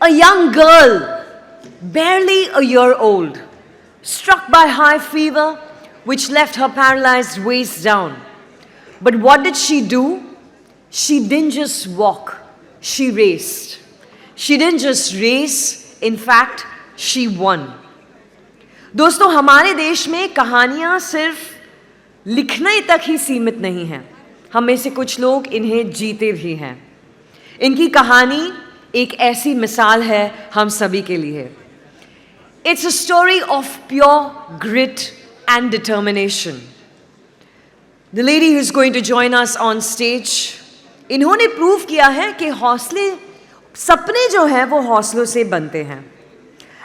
A young girl, barely a year old, struck by high fever, which left her paralyzed waist down. But what did she do? She didn't just walk, she raced. She didn't just race, in fact, she won. दोस्तों, हमारे देश में कहानियां सिर्फ लिखने तक ही सीमित नहीं हैं. हम में से कुछ लोग इन्हें जीते भी हैं. इनकी कहानी एक ऐसी मिसाल है हम सभी के लिए. It's a story of pure grit and determination. The lady who's going to join us on stage, इन्होंने प्रूव किया है कि हौसले, सपने जो हैं वो हौसलों से बनते हैं.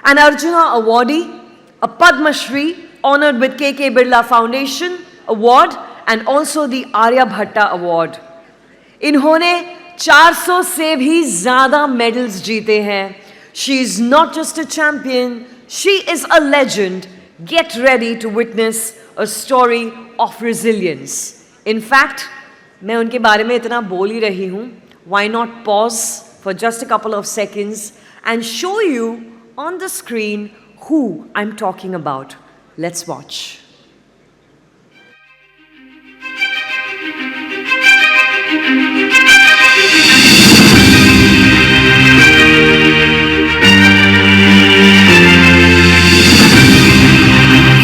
An Arjuna awardee, a Padma Shri honored with KK Birla Foundation award and also the Aryabhatta award. इन्होंने 400 से भी ज़्यादा medals जीते हैं. She is not just a champion, she is a legend. Get ready to witness a story of resilience. In fact, मैं उनके बारे में इतना बोल ही रही हूँ. Why not pause for just a couple of seconds and show you on the screen who I'm talking about. Let's watch.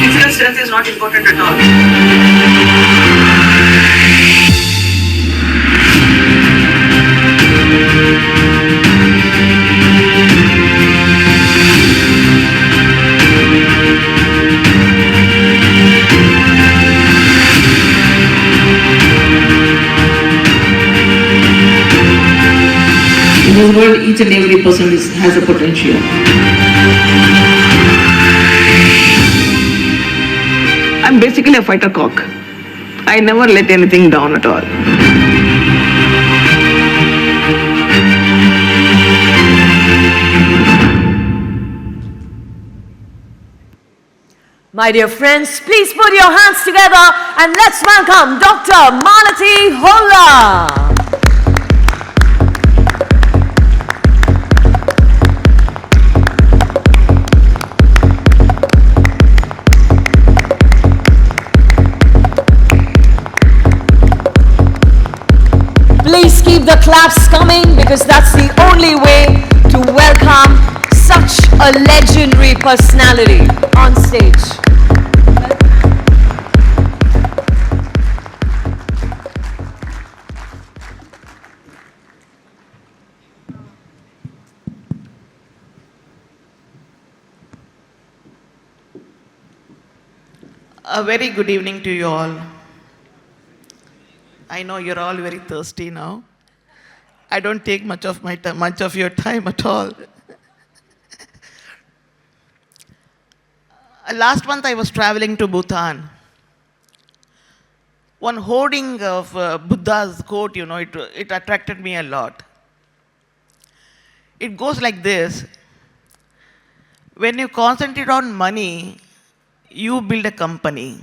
Physical strength is not important at all. In this world, each and every person has a potential. I'm basically a fighter cock. I never let anything down at all. My dear friends, please put your hands together and let's welcome Dr. Malathi Holla. Please keep the claps coming because that's the only way to welcome such a legendary personality on stage. A very good evening to you all. I know you're all very thirsty now. I don't take much of your time at all. Last month I was traveling to Bhutan. One hoarding of Buddha's quote, it attracted me a lot. It goes like this: when you concentrate on money, you build a company.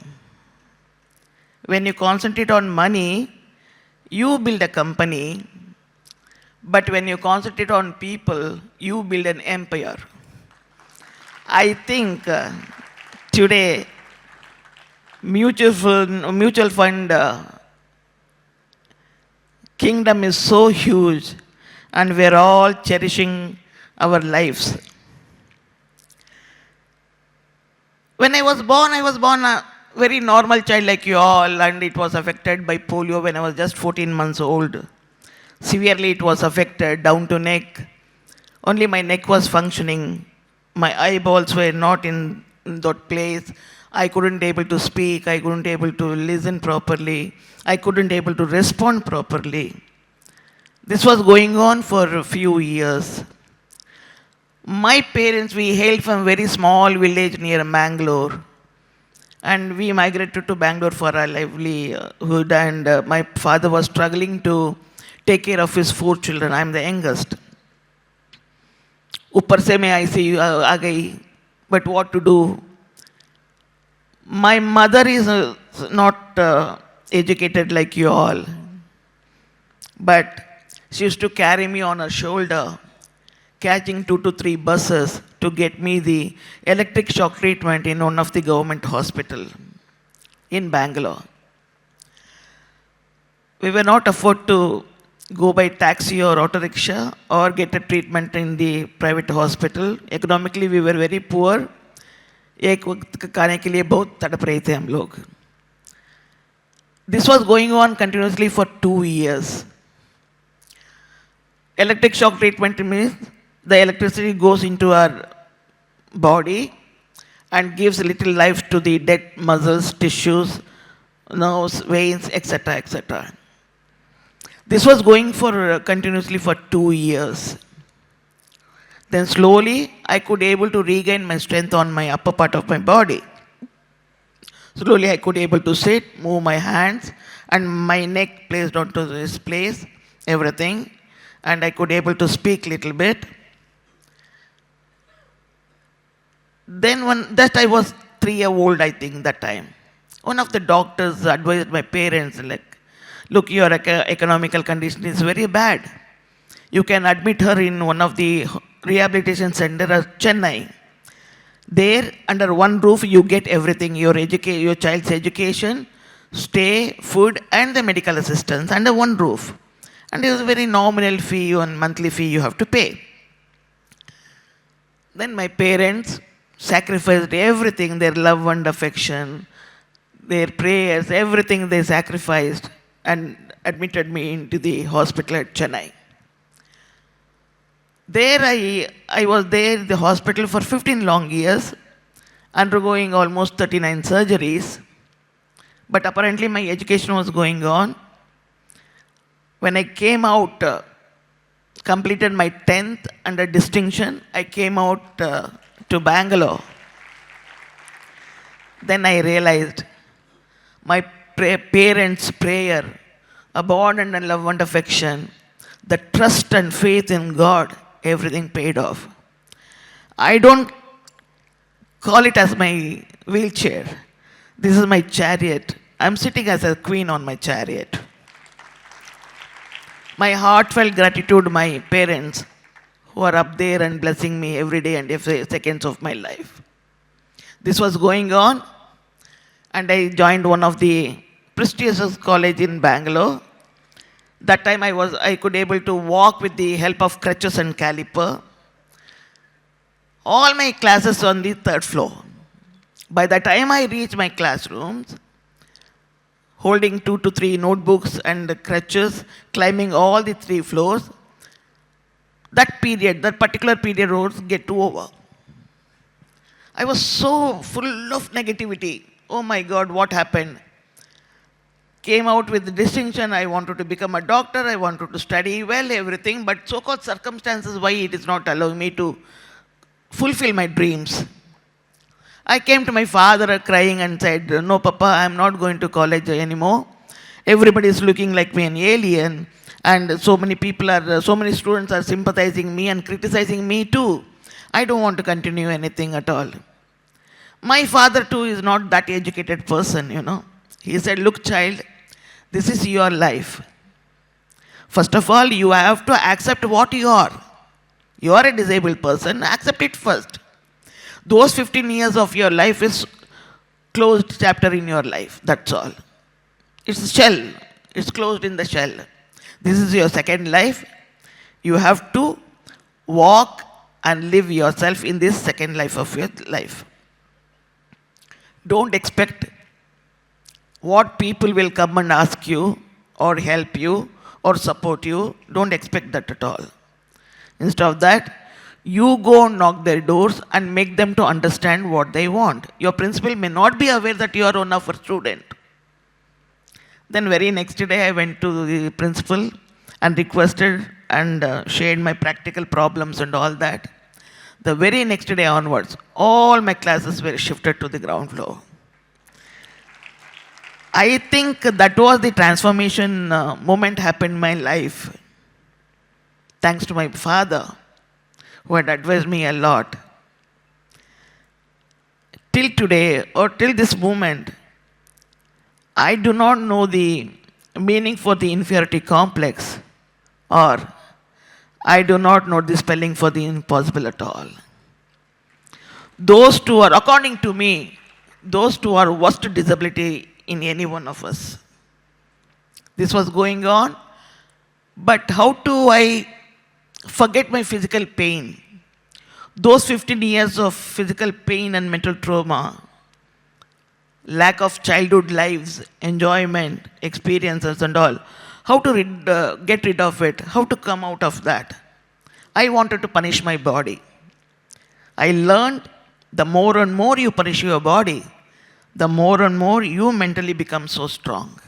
When you concentrate on money, you build a company. But when you concentrate on people, you build an empire. I think today, mutual fund kingdom is so huge, and we're all cherishing our lives. When I was born a very normal child like you all, and it was affected by polio when I was just 14 months old. Severely it was affected down to neck. Only my neck was functioning. My eyeballs were not in that place. I couldn't able to speak. I couldn't able to listen properly. I couldn't able to respond properly. This was going on for a few years. My parents, we hailed from a very small village near Mangalore. And we migrated to Bangalore for our livelihood. And my father was struggling to take care of his 4 children. I'm the youngest. Upar se main ICU aa gayi. But what to do? My mother is not educated like you all. But she used to carry me on her shoulder, catching 2 to 3 buses to get me the electric shock treatment in one of the government hospital in Bangalore. We were not afford to go by taxi or auto rickshaw or get a treatment in the private hospital. Economically, we were very poor. एक वक्त खाने के लिए बहुत तड़प रहे थे हम लोग. This was going on continuously for 2 years. Electric shock treatment means the electricity goes into our body and gives little life to the dead muscles, tissues, nerves, veins, etc., etc. This was going for continuously for 2 years. Then slowly I could able to regain my strength on my upper part of my body. Slowly I could able to sit, move my hands, and my neck placed onto this place, everything, and I could able to speak little bit. Then that I was 3 years old, I think, that time. One of the doctors advised my parents, like, look, your economical condition is very bad. You can admit her in one of the rehabilitation center at Chennai. There, under one roof, you get everything, your child's education, stay, food, and the medical assistance under one roof. And it was a very nominal fee, one monthly fee you have to pay. Then my parents sacrificed everything, their love and affection, their prayers, everything they sacrificed and admitted me into the hospital at Chennai. There I was there in the hospital for 15 long years, undergoing almost 39 surgeries. But apparently my education was going on. When I came out, completed my 10th under distinction, I came out to Bangalore. Then I realized my parents' prayer, abundant and love and affection, the trust and faith in God, everything paid off. I don't call it as my wheelchair. This is my chariot. I'm sitting as a queen on my chariot. My heartfelt gratitude to my parents who are up there and blessing me every day and every seconds of my life. This was going on, and I joined one of the prestigious college in Bangalore. That time I could able to walk with the help of crutches and caliper. All my classes on the 3rd floor. By the time I reached my classrooms, holding 2 to 3 notebooks and crutches, climbing all the 3 floors, that particular period was get over. I was so full of negativity. Oh my God, what happened? Came out with distinction. I wanted to become a doctor. I wanted to study well, everything. But so-called circumstances, why it is not allowing me to fulfill my dreams. I came to my father crying and said, no, Papa, I'm not going to college anymore. Everybody is looking like me an alien. And so many students are sympathizing me and criticizing me too. I don't want to continue anything at all. My father too is not that educated person, you know. He said, look, child, this is your life. First of all, you have to accept what you are. You are a disabled person, accept it first. Those 15 years of your life is closed chapter in your life, that's all. It's a shell, it's closed in the shell. This is your second life. You have to walk and live yourself in this second life of your life. Don't expect what people will come and ask you or help you or support you. Don't expect that at all. Instead of that, you go knock their doors and make them to understand what they want. Your principal may not be aware that you are one of our student. Then very next day I went to the principal and requested and shared my practical problems and all that. The very next day onwards, all my classes were shifted to the ground floor. I think that was the transformation moment happened in my life. Thanks to my father, who had advised me a lot. Till today, or till this moment, I do not know the meaning for the inferiority complex, or I do not know the spelling for the impossible at all. Those two are, according to me, those two are worst disability in any one of us. This was going on, but how do I forget my physical pain? Those 15 years of physical pain and mental trauma, lack of childhood lives, enjoyment, experiences and all, how to get rid of it, how to come out of that. I wanted to punish my body. I learned the more and more you punish your body, the more and more you mentally become so strong.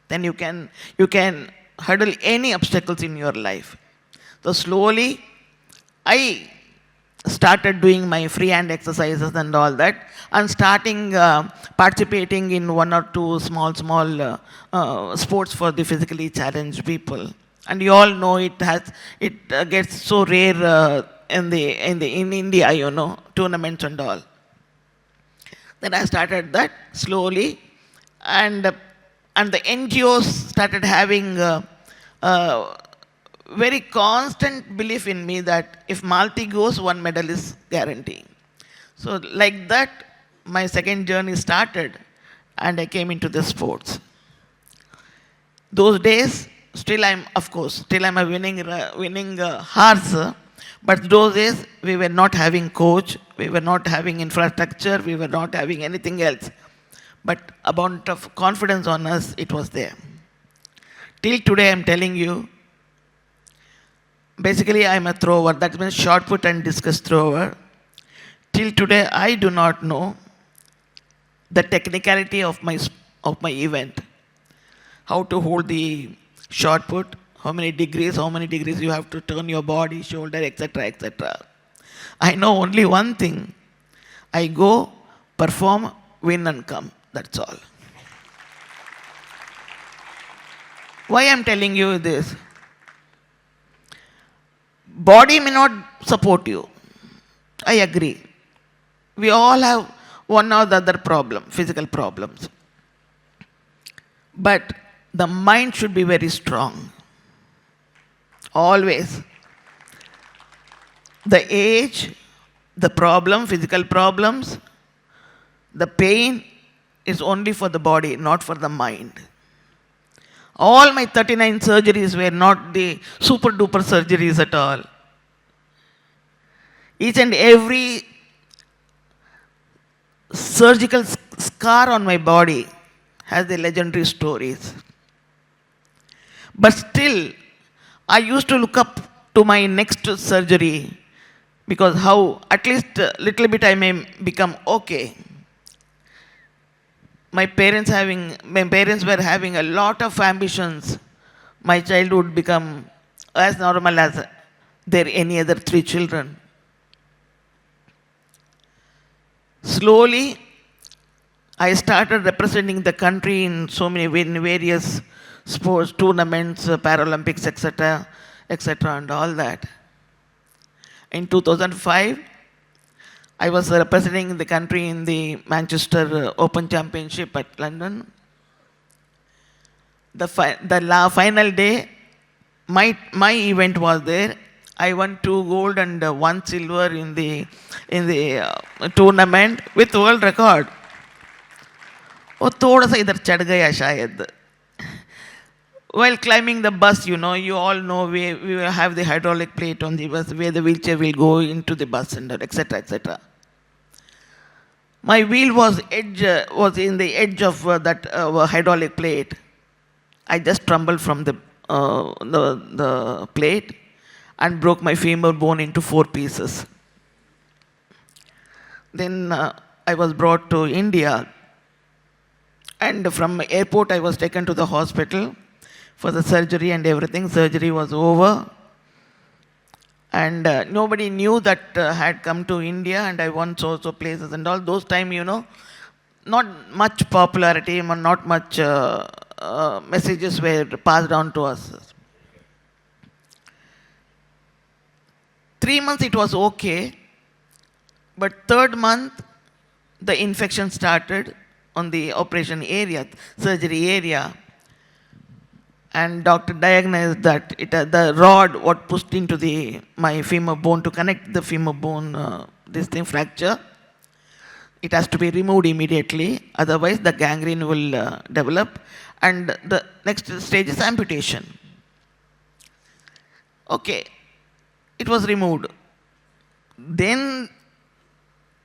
Then you can hurdle any obstacles in your life. So slowly, I started doing my free hand exercises and all that, and starting participating in one or two small sports for the physically challenged people. And you all know it gets so rare in India, tournaments and all. Then I started that slowly, and the NGOs started having very constant belief in me that if Malathi goes, one medal is guaranteed. So like that, my second journey started, and I came into the sports. Those days, still I'm a winning horse. But those days, we were not having coach, we were not having infrastructure, we were not having anything else. But amount of confidence on us, it was there. Till today, I'm telling you, basically I'm a thrower, that means shot put and discus thrower. Till today, I do not know the technicality of my event. How to hold the shot put, how many degrees you have to turn your body, shoulder, etc., etc. I know only one thing. I go, perform, win and come. That's all. Why I'm telling you this? Body may not support you. I agree. We all have one or the other problem, physical problems. But the mind should be very strong. Always. The age, the problem, physical problems, the pain is only for the body, not for the mind. All my 39 surgeries were not the super duper surgeries at all. Each and every surgical scar on my body has the legendary stories. But still, I used to look up to my next surgery because how, at least a little bit I may become okay. My parents were having a lot of ambitions. My child would become as normal as their any other 3 children. Slowly, I started representing the country in so many various sports, tournaments, Paralympics, etc., and all that. In 2005, I was representing the country in the Manchester Open Championship at London. The final day, my event was there. I won 2 gold and 1 silver in the tournament with world record. वो थोड़ा सा इधर चढ़ गया शायद. While climbing the bus, you all know we will have the hydraulic plate on the bus where the wheelchair will go into the bus and etc., etc. My wheel was in the edge of that hydraulic plate. I just tumbled from the plate and broke my femur bone into 4 pieces. Then I was brought to India, and from airport I was taken to the hospital for the surgery and everything. Surgery was over, and nobody knew that had come to India, and I won so places and all. Those time, not much popularity, not much messages were passed on to us. 3 months it was okay, but 3rd month the infection started on the operation area, surgery area. and doctor diagnosed that the rod what pushed into my femur bone to connect the femur bone, this thing fracture. It has to be removed immediately, otherwise the gangrene will develop, and the next stage is amputation. Okay, it was removed. Then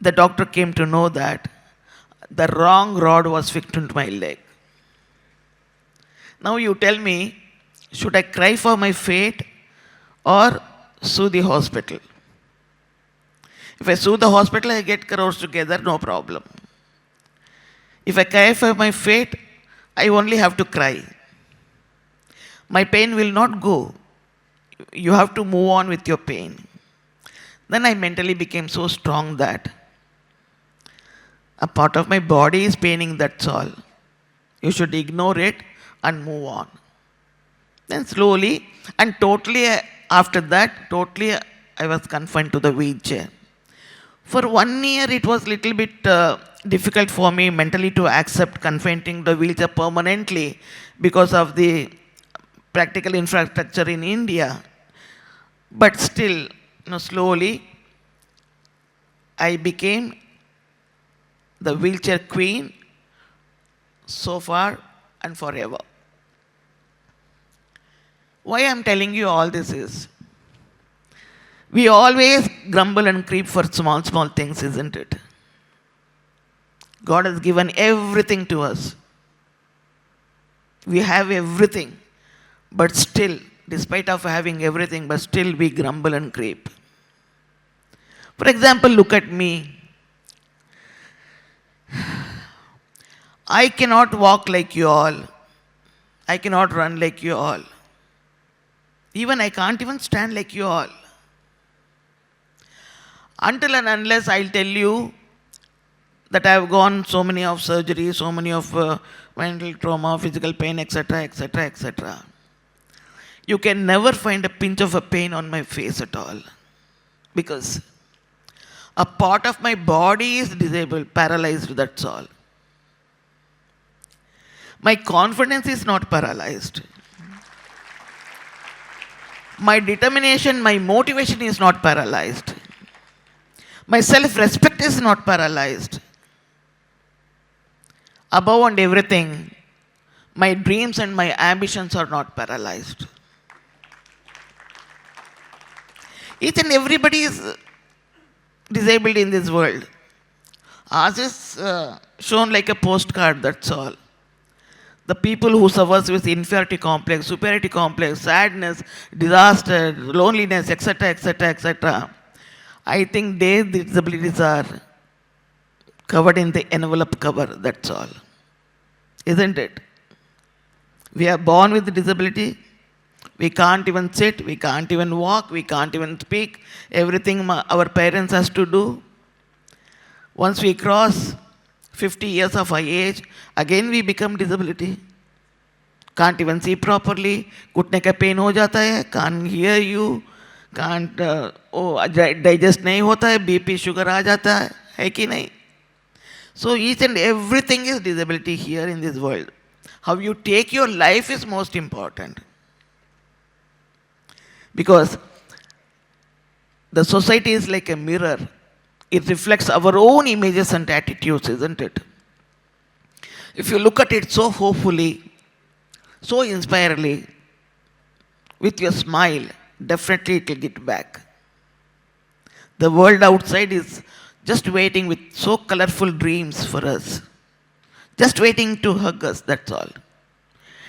the doctor came to know that the wrong rod was fixed into my leg. Now you tell me, should I cry for my fate or sue the hospital? If I sue the hospital, I get crores together, no problem. If I cry for my fate, I only have to cry. My pain will not go. You have to move on with your pain. Then I mentally became so strong that a part of my body is paining, that's all. You should ignore it and move on. Then slowly and totally, after that, totally I was confined to the wheelchair. For 1 year, it was little bit difficult for me mentally to accept confining the wheelchair permanently because of the practical infrastructure in India. But still, slowly, I became the wheelchair queen so far and forever. Why I'm telling you all this is, we always grumble and creep for small things, isn't it? God has given everything to us. We have everything, but still, despite of having everything, but still we grumble and creep. For example, look at me. I cannot walk like you all. I cannot run like you all. Even I can't even stand like you all. Until and unless I'll tell you that I've gone so many of surgery, so many of mental trauma, physical pain, etc., etc., etc. You can never find a pinch of a pain on my face at all. Because a part of my body is disabled, paralyzed, that's all. My confidence is not paralyzed. My determination, my motivation is not paralyzed. My self-respect is not paralyzed. Above and everything, my dreams and my ambitions are not paralyzed. Each and everybody is disabled in this world. Ours is shown like a postcard, that's all. The people who suffers with inferiority complex, superiority complex, sadness, disaster, loneliness, etc., etc., etc., I think their disabilities are covered in the envelope cover, that's all. Isn't it? We are born with disability. We can't even sit, we can't even walk, we can't even speak. Everything our parents has to do. Once we cross 50 years of our age, again we become disability. Can't even see properly, घुटने का pain हो जाता है, can't hear you, can't digest नहीं होता है, BP sugar आ जाता है कि नहीं? So each and everything is disability here in this world. How you take your life is most important. Because the society is like a mirror. It reflects our own images and attitudes, isn't it? If you look at it so hopefully, so inspiringly, with your smile, definitely it will get back. The world outside is just waiting with so colorful dreams for us. Just waiting to hug us, that's all.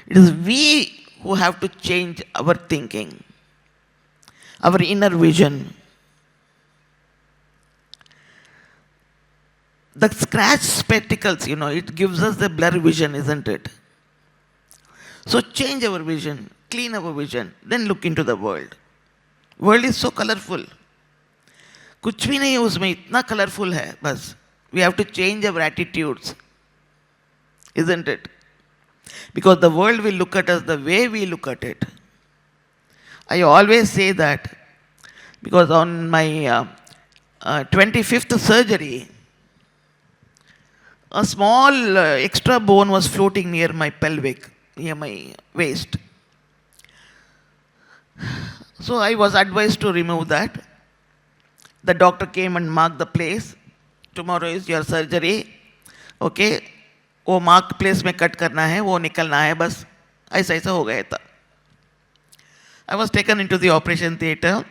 It is we who have to change our thinking, our inner vision. The scratch spectacles, it gives us the blur vision, isn't it? So change our vision, clean our vision, then look into the world. World is so colorful. कुछ भी नहीं उसमें इतना colorful है बस. We have to change our attitudes, isn't it? Because the world will look at us the way we look at it. I always say that because on my 25th surgery, a small extra bone was floating near my pelvic, near my waist. So I was advised to remove that. The doctor came and marked the place. Tomorrow is your surgery. Okay, वो mark place में cut करना है, वो निकलना है बस. ऐसा ऐसा हो गया था. I was taken into the operation theater.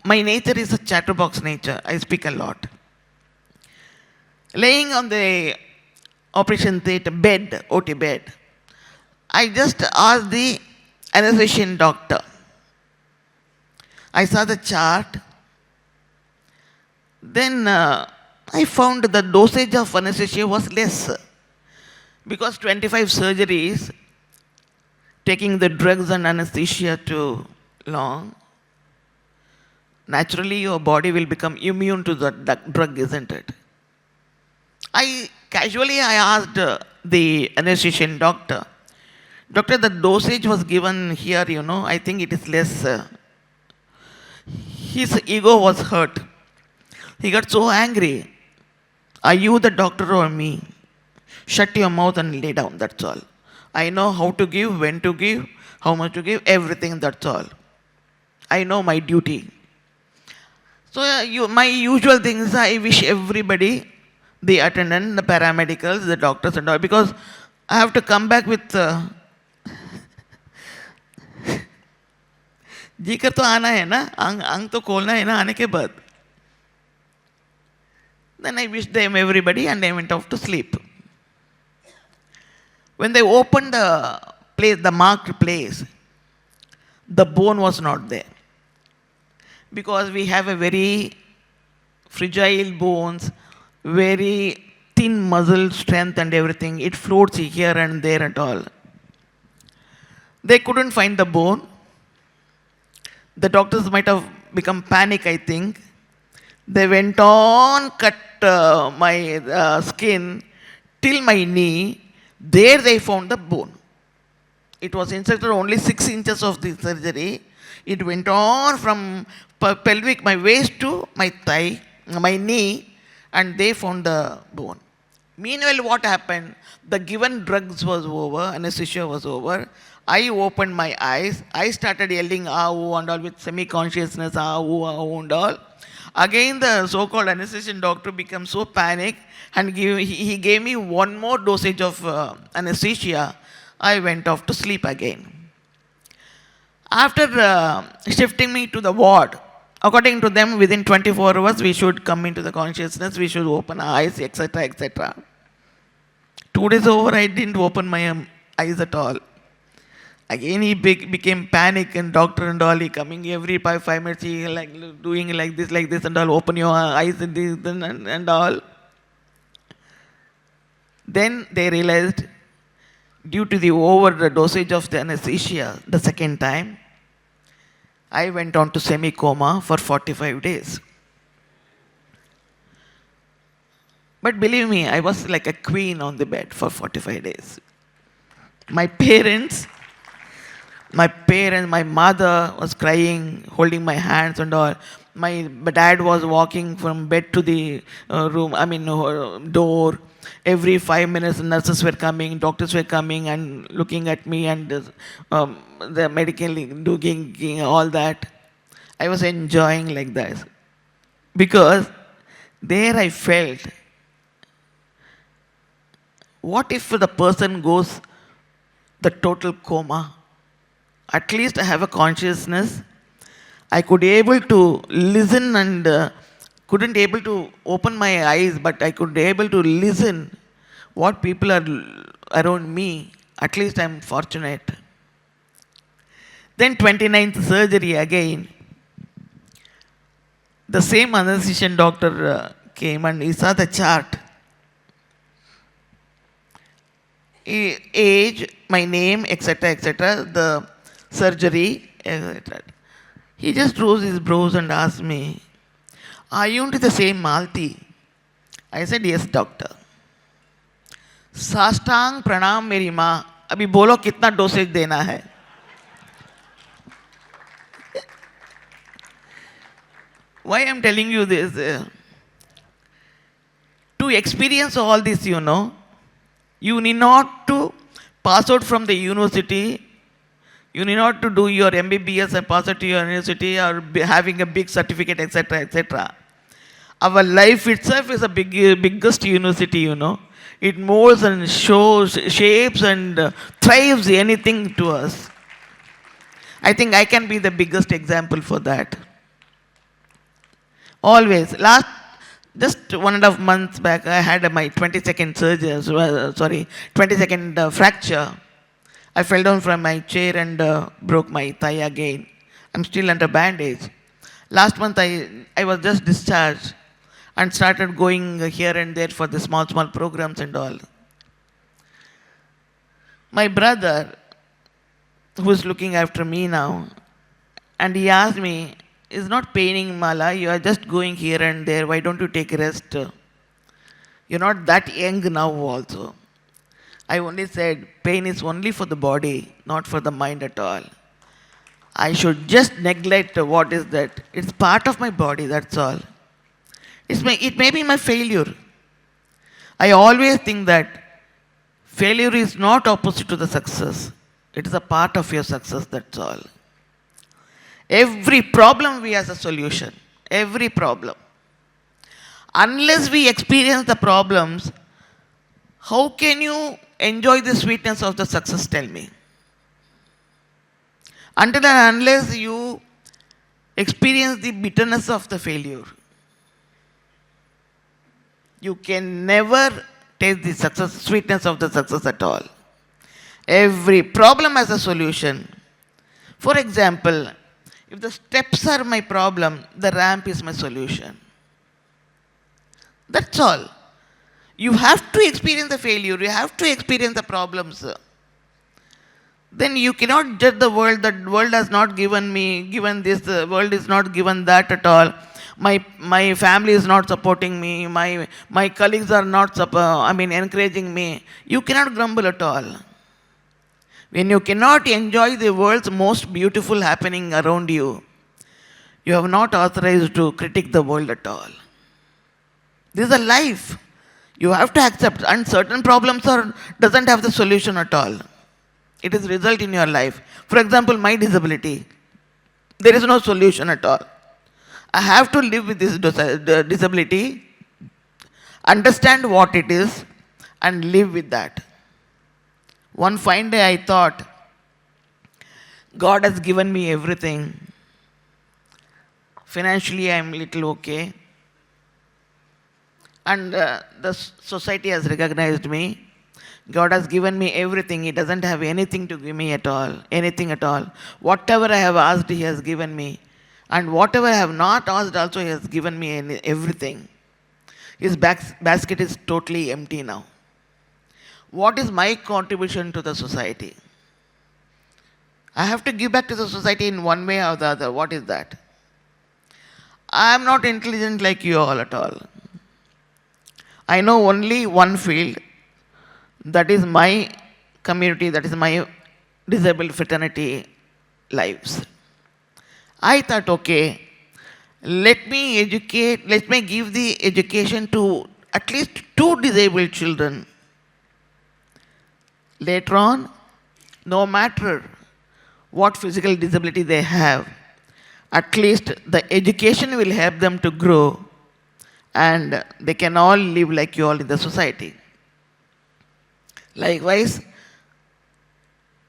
My nature is a chatterbox nature. I speak a lot. Laying on the operation theater bed, OT bed, I just asked the anesthesian doctor. I saw the chart. Then I found the dosage of anesthesia was less. Because 25 surgeries, taking the drugs and anesthesia too long, naturally your body will become immune to the drug, isn't it? I asked the anesthesian doctor, doctor, the dosage was given here, I think it is less. His ego was hurt. He got so angry. Are you the doctor or me? Shut your mouth and lay down, that's all. I know how to give, when to give, how much to give, everything, that's all. I know my duty. So my usual things, I wish everybody, the attendant, the paramedicals, the doctors and all, because I have to come back with जीकर तो आना है ना, अंग तो खोलना है ना आने के बाद. Then I wished them everybody and I went off to sleep. When they opened the place, the marked place, the bone was not there. Because we have a very fragile bones, very thin muscle strength and everything. It floats here and there and all. They couldn't find the bone. The doctors might have become panic, I think. They went on, cut my skin till my knee. There they found the bone. It was inserted only 6 inches of the surgery. It went on from pelvic, my waist to my thigh, my knee, and they found the bone. Meanwhile, what happened? The given drugs was over, anesthesia was over. I opened my eyes. I started yelling, ah, ooh, and all with semi-consciousness, ah, ooh, and all. Again, the so-called anesthesian doctor became so panicked and he gave me one more dosage of anesthesia. I went off to sleep again. After shifting me to the ward, according to them, within 24 hours, we should come into the consciousness, we should open our eyes, etc., etc. 2 days over, I didn't open my eyes at all. Again, he became panic and doctor and all, he coming every 5 minutes, he like doing like this and all, open your eyes and this and all. Then they realized, due to the over dosage of the anesthesia, the second time, I went on to semi-coma for 45 days. But believe me, I was like a queen on the bed for 45 days. My parents, my mother was crying, holding my hands and all. My dad was walking from bed to the door. Every 5 minutes, nurses were coming, doctors were coming and looking at me and the medical doing all that. I was enjoying like that. Because there I felt, what if the person goes the total coma? At least I have a consciousness. I could be able to listen and couldn't able to open my eyes, but I could be able to listen what people are around me. At least I'm fortunate. Then 29th surgery again. The same anesthesian doctor came and he saw the chart. Age, my name, etc., the surgery, etc. He just rose his brows and asked me, are you into the same Malathi? I said, yes, doctor. साष्टांग प्रणाम मेरी माँ, अभी बोलो कितना dosage देना है. Why I'm telling you this? To experience all this, you need not to pass out from the university You need not to do your MBBS and pass it to your university or having a big certificate, etc., etc. Our life itself is a biggest university, you know. It molds and shows, shapes and thrives anything to us. I think I can be the biggest example for that. Always. Just 1.5 months back, I had my 22nd surgery, 22nd fracture. I fell down from my chair and broke my thigh again. I'm still under bandage. Last month, I was just discharged and started going here and there for the small programs and all. My brother, who's looking after me now, and he asked me, "It's not paining, Mala, you are just going here and there, why don't you take a rest? You're not that young now also." I only said, pain is only for the body, not for the mind at all. I should just neglect what is that. It's part of my body, that's all. It may be my failure. I always think that failure is not opposite to the success. It is a part of your success, that's all. Every problem we have a solution. Every problem. Unless we experience the problems, how can you enjoy the sweetness of the success, tell me? Until and unless you experience the bitterness of the failure, you can never taste the sweetness of the success at all. Every problem has a solution. For example, if the steps are my problem, the ramp is my solution. That's all. You have to experience the failure, you have to experience the problems. Then you cannot judge the world, that world has not given this, the world is not given that at all. My family is not supporting me, my colleagues are not encouraging me. You cannot grumble at all. When you cannot enjoy the world's most beautiful happening around you, you have not authorized to critique the world at all. This is a life. You have to accept, and certain problems doesn't have the solution at all. It is result in your life. For example, my disability. There is no solution at all. I have to live with this disability, understand what it is, and live with that. One fine day I thought, God has given me everything. Financially I am little okay. And the society has recognized me. God has given me everything. He doesn't have anything to give me at all. Anything at all. Whatever I have asked, He has given me. And whatever I have not asked also, He has given me everything. His basket is totally empty now. What is my contribution to the society? I have to give back to the society in one way or the other. What is that? I am not intelligent like you all at all. I know only one field. That is my community, that is my disabled fraternity lives. I thought, okay, let me give the education to at least 2 disabled children. Later on, no matter what physical disability they have, at least the education will help them to grow and they can all live like you all in the society. Likewise,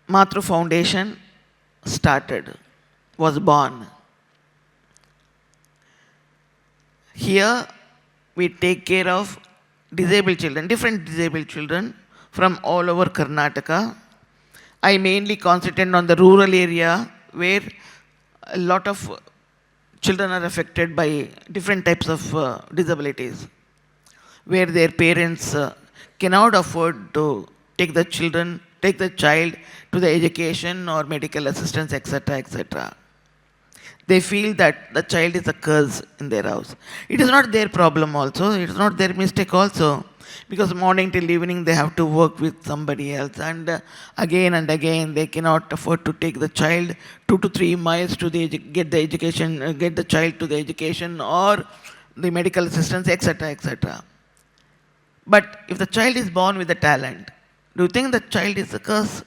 Matru Foundation was born. Here, we take care of disabled children, different disabled children from all over Karnataka. I mainly concentrate on the rural area where a lot of children are affected by different types of disabilities, where their parents cannot afford to take the child to the education or medical assistance, etc., etc. They feel that the child is a curse in their house. It is not their problem also, it is not their mistake also, because morning till evening they have to work with somebody else, and again they cannot afford to take the child 2 to 3 miles to get the child to the education or the medical assistance, etc., etc. But if the child is born with a talent, do you think the child is a curse?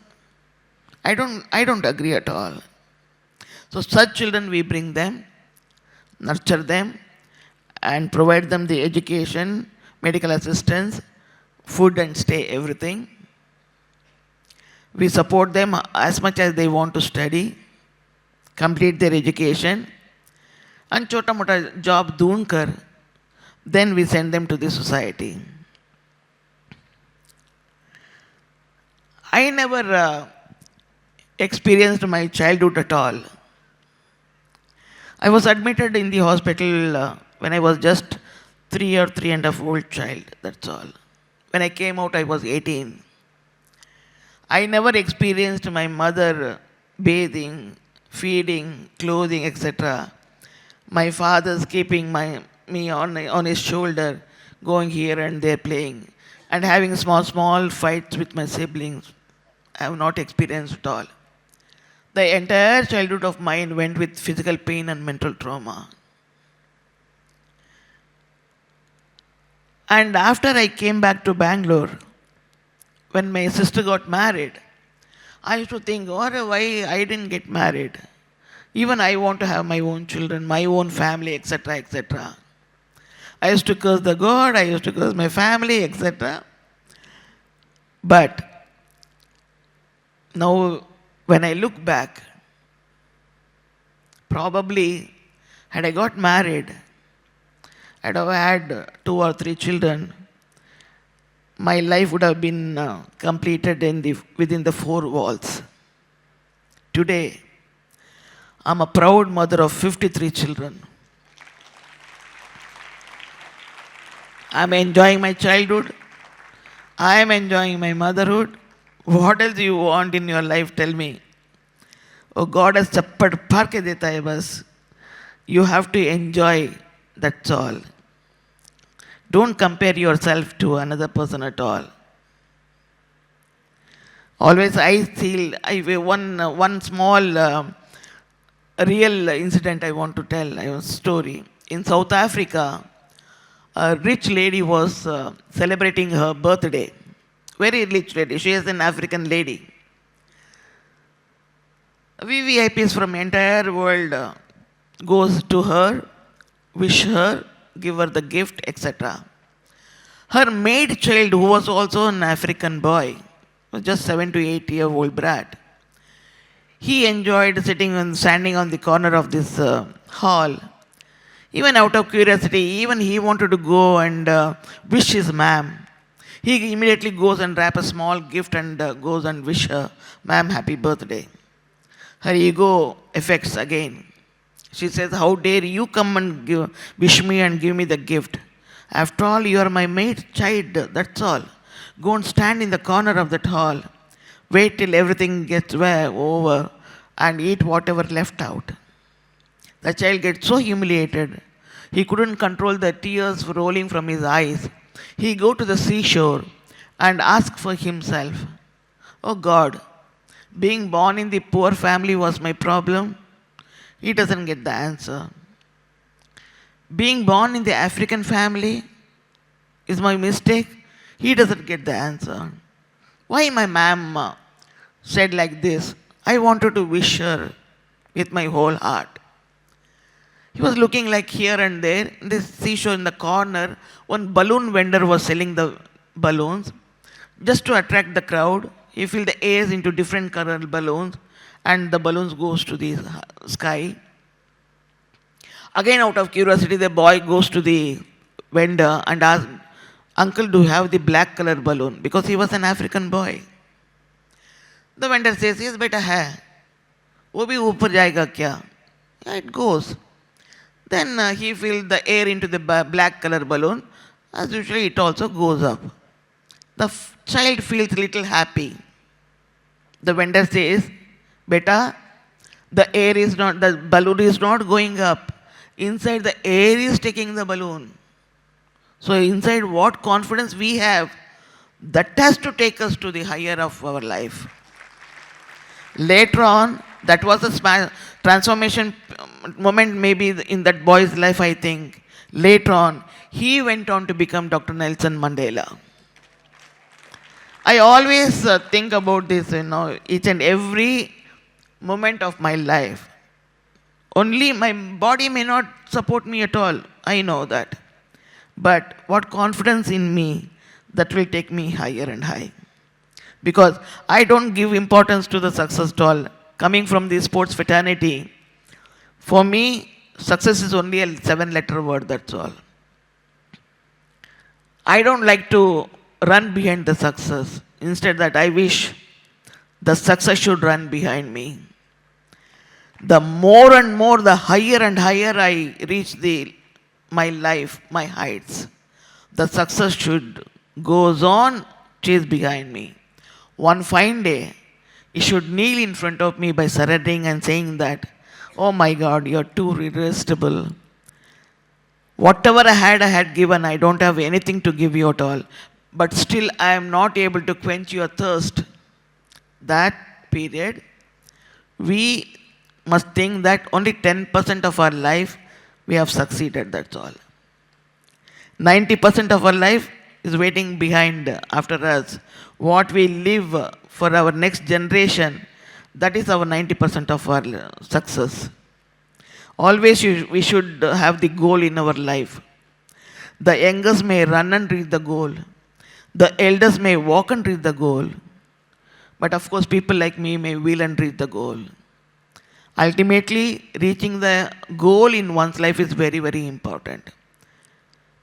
I don't agree at all. So such children, we bring them, nurture them, and provide them the education, medical assistance, food and stay, everything. We support them as much as they want to study, complete their education, and chota mota job doon kar, then we send them to the society. I never experienced my childhood at all. I was admitted in the hospital when I was just 3 or 3.5 old child, that's all. When I came out, I was 18. I never experienced my mother bathing, feeding, clothing, etc. My father's keeping me on his shoulder, going here and there playing, and having small fights with my siblings. I have not experienced at all. The entire childhood of mine went with physical pain and mental trauma. And after I came back to Bangalore, when my sister got married, I used to think, why I didn't get married? Even I want to have my own children, my own family, etc., etc. I used to curse the God, I used to curse my family, etc. But now, when I look back, probably had I got married, I'd have had 2 or 3 children, my life would have been completed within the 4 walls. Today, I'm a proud mother of 53 children. I'm enjoying my childhood. I am enjoying my motherhood. What else do you want in your life? Tell me. Oh, God has chappat par ke deta hai bas. You have to enjoy. That's all. Don't compare yourself to another person at all. Always I feel, one small real incident I want to tell, a story. In South Africa, a rich lady was celebrating her birthday. Very rich lady. She is an African lady. VVIPs from entire world goes to her, wish her, give her the gift, etc. Her maid child, who was also an African boy, was just 7 to 8 year old brat. He enjoyed standing on the corner of this hall. Even out of curiosity, even he wanted to go and wish his ma'am. He immediately goes and wrap a small gift and goes and wish her, ma'am, happy birthday. Her ego affects again. She says, how dare you come and wish me and give me the gift? After all, you are my maid child, that's all. Go and stand in the corner of that hall. Wait till everything gets over and eat whatever left out. The child gets so humiliated. He couldn't control the tears rolling from his eyes. He go to the seashore and ask for himself, oh God, being born in the poor family was my problem. He doesn't get the answer. Being born in the African family is my mistake. He doesn't get the answer. Why my ma'am said like this? I wanted to wish her with my whole heart. He was looking like here and there. In this seashore in the corner, one balloon vendor was selling the balloons. Just to attract the crowd, he filled the airs into different color balloons and the balloons goes to the sky. Again, out of curiosity, the boy goes to the vendor and asks, uncle, do you have the black color balloon? Because he was an African boy. The vendor says, yes, beta hai. Wo bhi upar jayega kya? Yeah, it goes. Then he filled the air into the black color balloon. As usually, it also goes up. The child feels little happy. The vendor says, beta, the balloon is not going up. Inside the air is taking the balloon. So inside what confidence we have, that has to take us to the higher of our life. Later on, that was a transformation moment maybe in that boy's life, I think. Later on, he went on to become Dr. Nelson Mandela. I always think about this, each and every moment of my life. Only my body may not support me at all. I know that. But what confidence in me that will take me higher and high. Because I don't give importance to the success at all. Coming from the sports fraternity, for me, success is only a 7-letter word, that's all. I don't like to run behind the success. Instead, that I wish the success should run behind me. The more and more, the higher and higher I reach my life, my heights, the success should goes on, chase behind me. One fine day, he should kneel in front of me by surrendering and saying that, oh my God, you're too irresistible. Whatever I had given. I don't have anything to give you at all. But still, I am not able to quench your thirst. That period, we must think that only 10% of our life we have succeeded, that's all. 90% of our life is waiting behind after us. What we live for our next generation, that is our 90% of our success. Always we should have the goal in our life. The youngest may run and reach the goal. The elders may walk and reach the goal. But of course, people like me may will and reach the goal. Ultimately, reaching the goal in one's life is very, very important.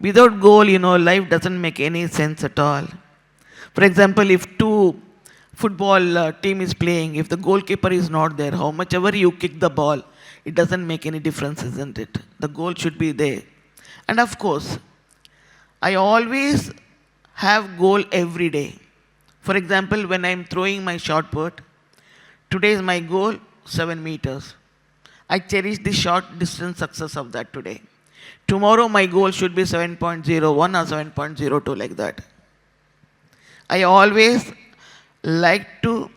Without goal, life doesn't make any sense at all. For example, if two football team is playing, if the goalkeeper is not there, how much ever you kick the ball, it doesn't make any difference, isn't it? The goal should be there. And of course, I always have goal every day. For example, when I'm throwing my shot put, today is my goal, 7 meters. I cherish the short distance success of that today. Tomorrow my goal should be 7.01 or 7.02, like that. I always like to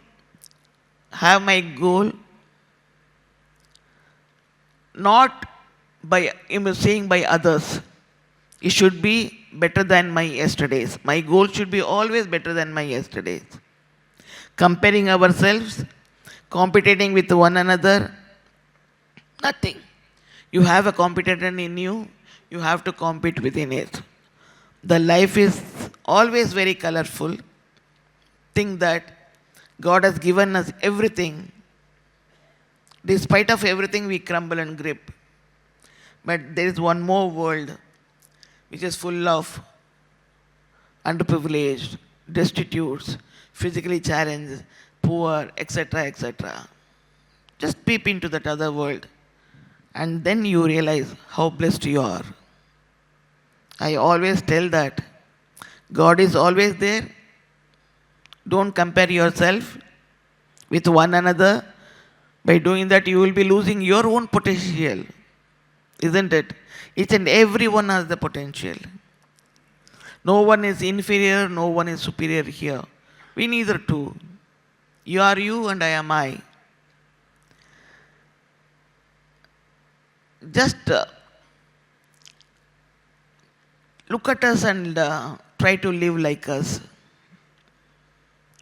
have my goal not by saying by others. It should be better than my yesterdays. My goal should be always better than my yesterdays. Comparing ourselves, competing with one another, nothing. You have a competitor in you, you have to compete within it. The life is always very colorful. Think that God has given us everything. Despite of everything, we crumble and grip. But there is one more world which is full of underprivileged, destitutes, physically challenged, poor, etc., etc. Just peep into that other world, and then you realize how blessed you are. I always tell that God is always there. Don't compare yourself with one another. By doing that, you will be losing your own potential, isn't it? Each and every one has the potential. No one is inferior, no one is superior here. We neither two. You are you and I am I. Just look at us and try to live like us.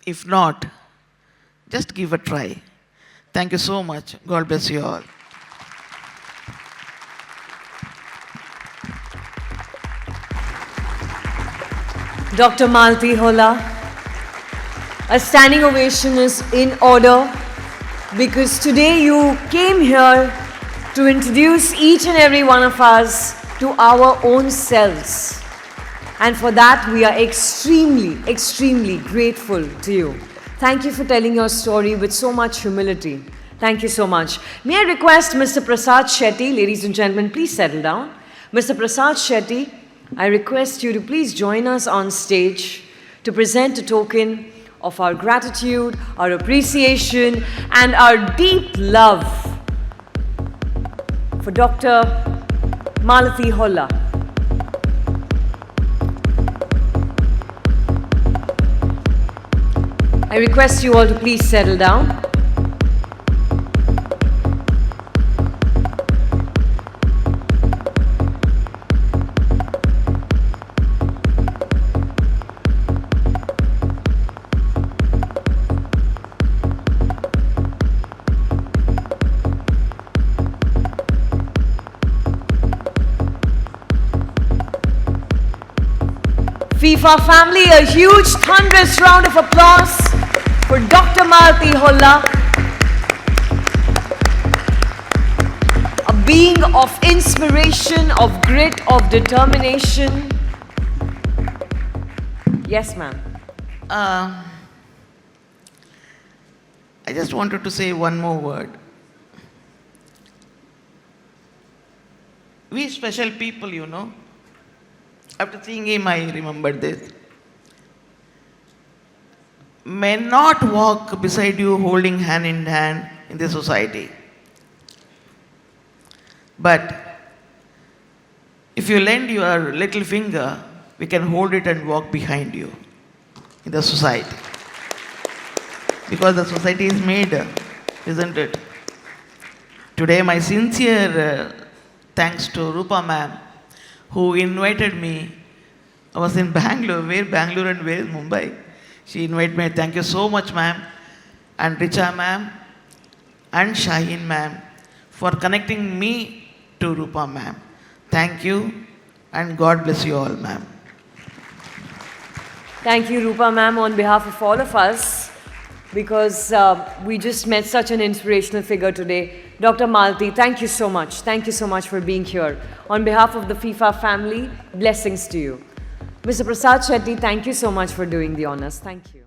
If not, just give a try. Thank you so much. God bless you all. Dr. Malathi Holla, a standing ovation is in order because today you came here to introduce each and every one of us to our own selves. And for that, we are extremely, extremely grateful to you. Thank you for telling your story with so much humility. Thank you so much. May I request Mr. Prasad Shetty, ladies and gentlemen, please settle down. Mr. Prasad Shetty, I request you to please join us on stage to present a token of our gratitude, our appreciation, and our deep love for Dr. Malathi Holla. I request you all to please settle down. FIFA family, a huge thunderous round of applause for Dr. Malathi Holla, a being of inspiration, of grit, of determination. Yes, ma'am. I just wanted to say one more word. We special people, you know. After seeing him, I remembered this. May not walk beside you holding hand in hand in the society. But if you lend your little finger, we can hold it and walk behind you in the society. Because the society is made, isn't it? Today, my sincere thanks to Rupa ma'am, who invited me. I was in Bangalore. Where Bangalore and where Mumbai? She invited me. Thank you so much, ma'am. And Richa ma'am and Shaheen ma'am for connecting me to Rupa ma'am. Thank you and God bless you all, ma'am. Thank you, Rupa ma'am, on behalf of all of us, because we just met such an inspirational figure today. Dr. Malathi, thank you so much. Thank you so much for being here. On behalf of the FIFA family, blessings to you. Mr. Prasad Shetty, thank you so much for doing the honors. Thank you.